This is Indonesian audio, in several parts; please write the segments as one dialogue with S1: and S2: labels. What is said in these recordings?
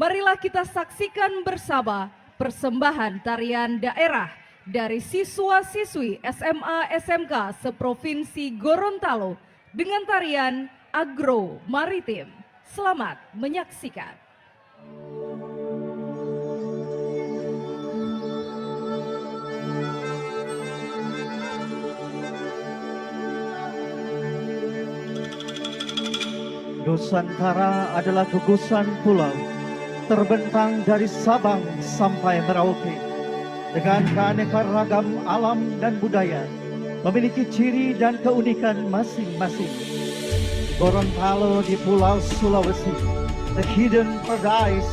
S1: Marilah kita saksikan bersama persembahan tarian daerah dari siswa-siswi SMA SMK seprovinsi Gorontalo dengan tarian Agro Maritim. Selamat menyaksikan.
S2: Nusantara adalah gugusan pulau terbentang dari Sabang sampai Merauke dengan keanekaragam alam dan budaya memiliki ciri dan keunikan masing-masing. Gorontalo di Pulau Sulawesi, the hidden paradise,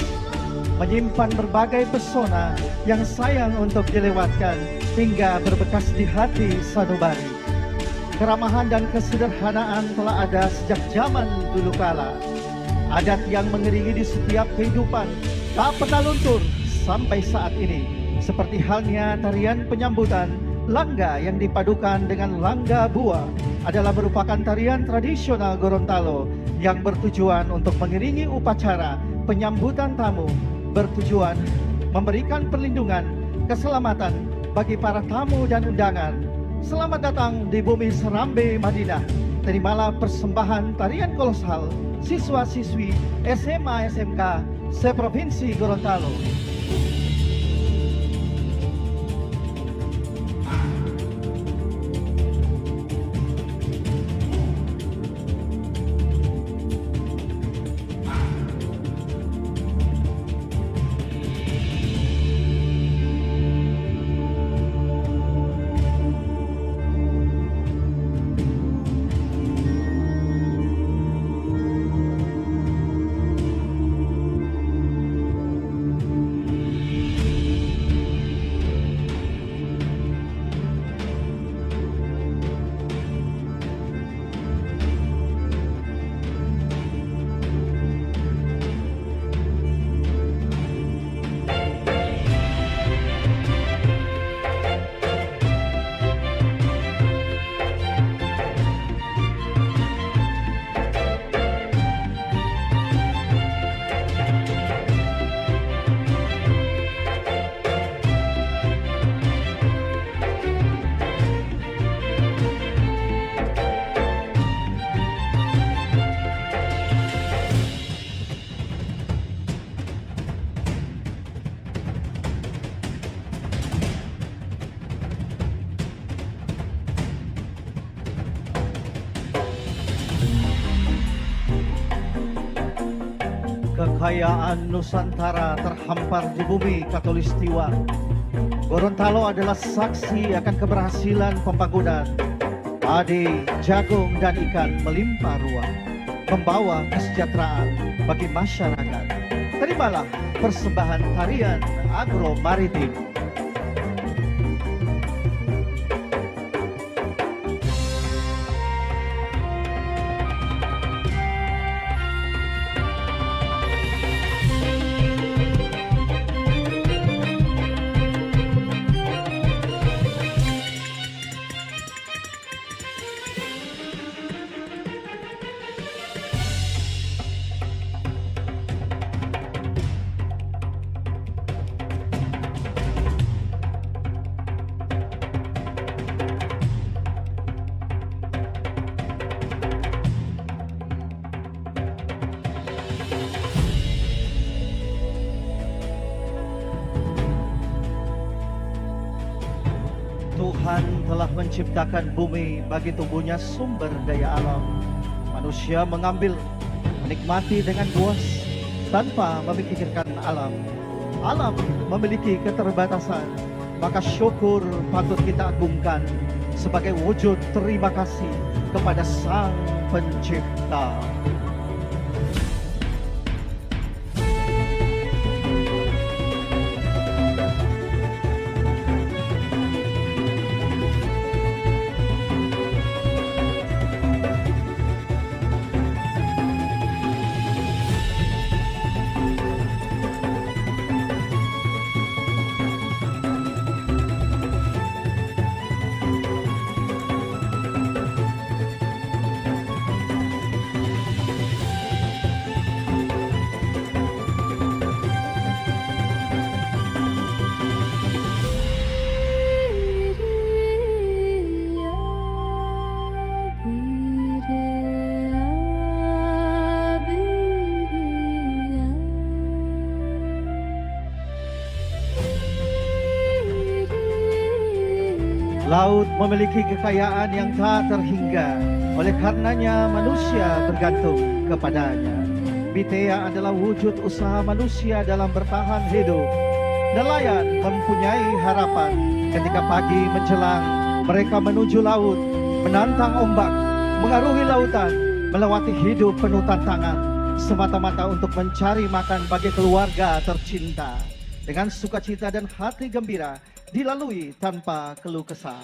S2: menyimpan berbagai pesona yang sayang untuk dilewatkan hingga berbekas di hati sanubari. Keramahan dan kesederhanaan telah ada sejak zaman dulu kala. Adat yang mengiringi di setiap kehidupan tak pernah luntur sampai saat ini. Seperti halnya tarian penyambutan langga yang dipadukan dengan langga buah adalah merupakan tarian tradisional Gorontalo yang bertujuan untuk mengiringi upacara penyambutan tamu, bertujuan memberikan perlindungan, keselamatan bagi para tamu dan undangan. Selamat datang di bumi Serambi Madinah. Terimalah persembahan tarian kolosal siswa-siswi SMA SMK seprovinsi Gorontalo. Kekayaan Nusantara terhampar di bumi Katulistiwa. Gorontalo adalah saksi akan keberhasilan pembangunan. Padi, jagung, dan ikan melimpah ruah, membawa kesejahteraan bagi masyarakat. Terimalah persembahan tarian Agro Maritim. Tuhan telah menciptakan bumi bagi tumbuhnya sumber daya alam. Manusia mengambil, menikmati dengan puas tanpa memikirkan alam. Alam memiliki keterbatasan, maka syukur patut kita agungkan sebagai wujud terima kasih kepada Sang Pencipta. Laut memiliki kekayaan yang tak terhingga, oleh karenanya manusia bergantung kepadanya. Bitea adalah wujud usaha manusia dalam bertahan hidup. Nelayan mempunyai harapan ketika pagi menjelang mereka menuju laut, menantang ombak, mengarungi lautan, melewati hidup penuh tantangan, semata-mata untuk mencari makan bagi keluarga tercinta. Dengan sukacita dan hati gembira, dilalui tanpa keluh kesah.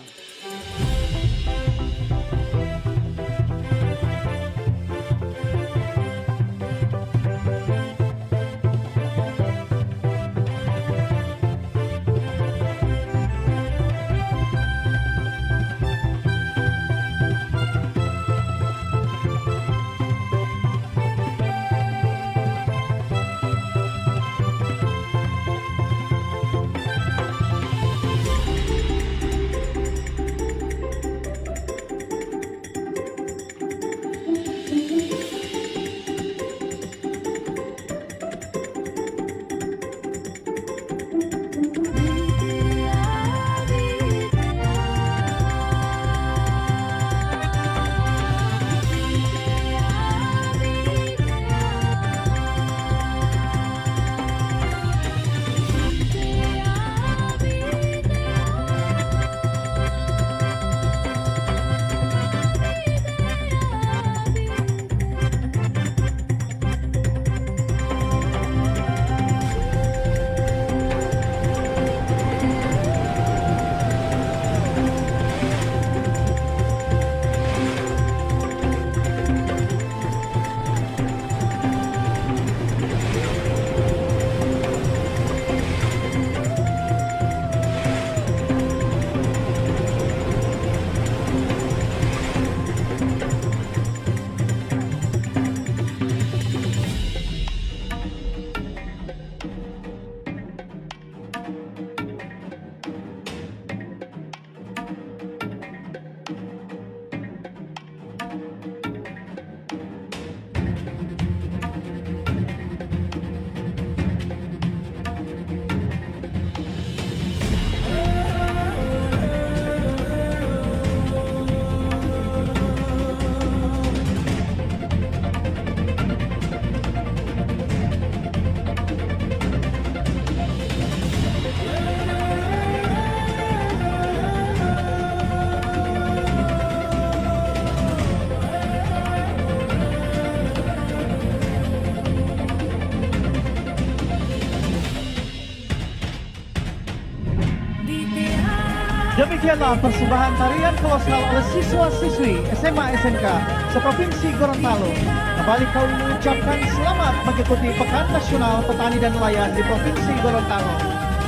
S2: Demikianlah persembahan tarian kolosal oleh siswa-siswi SMA SMK seprovinsi Gorontalo. Kembali kami mengucapkan selamat mengikuti Pekan Nasional Petani dan Nelayan di Provinsi Gorontalo.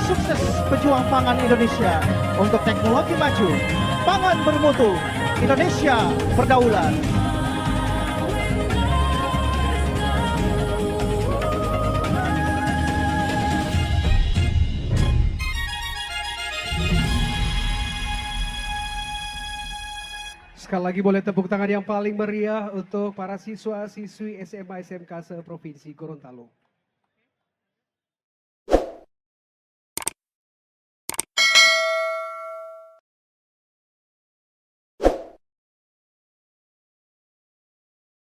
S2: Sukses pejuang pangan Indonesia untuk teknologi maju, pangan bermutu, Indonesia berdaulat.
S3: Sekali lagi boleh tepuk tangan yang paling meriah untuk para siswa-siswi SMA SMK se-Provinsi Gorontalo.